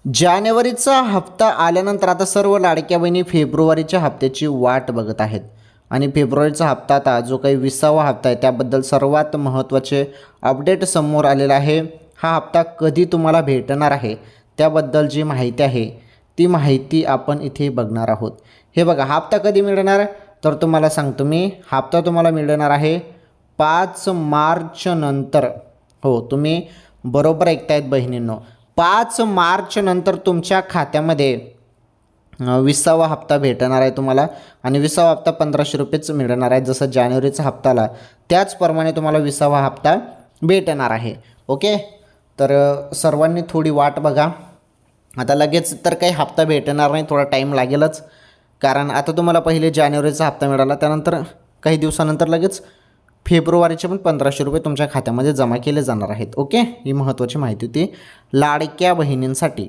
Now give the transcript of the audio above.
जानेवारीचा हप्ता आल्यानंतर आता सर्व लाडक्या बहिणी फेब्रुवारीच्या हप्त्याची वाट बघत आहेत आणि फेब्रुवारीचा हप्ता आता जो काही 20वा हप्ता आहे त्याबद्दल सर्वात महत्त्वाचे अपडेट समोर आलेला आहे। हा हप्ता कधी तुम्हाला भेटणार आहे त्याबद्दल जी माहिती आहे ती माहिती आपण इथे बघणार आहोत। हे बघा, हप्ता कधी मिळणार तर तुम्हाला सांगतो मी, हप्ता तुम्हाला मिळणार आहे 5 मार्च नंतर। हो, तुम्ही बरोबर ऐकतायत बहिणींनो, 5 मार्च नंतर तुमच्या खात्यामध्ये 20वा हप्ता भेटणार आहे तुम्हाला आणि 20वा हप्ता 1500 रुपयेच मिळणार आहे। जसं जानेवारीचा हप्ताला त्याचप्रमाणे तुम्हाला 20वा हप्ता भेटणार आहे। ओके, तर सर्वांनी थोडी वाट बघा। आता लगेच तर काही हप्ता भेटणार नाही, थोडा टाईम लागेलच, कारण आता तुम्हाला पहिले जानेवारीचा हप्ता मिळाला, त्यानंतर काही दिवसानंतर लगेच फेब्रुवारीचे पण 1500 रुपये तुमच्या खात्यामध्ये जमा केले जाणार आहेत। ओके, ही महत्त्वाची माहिती होती लाडक्या बहिणींसाठी।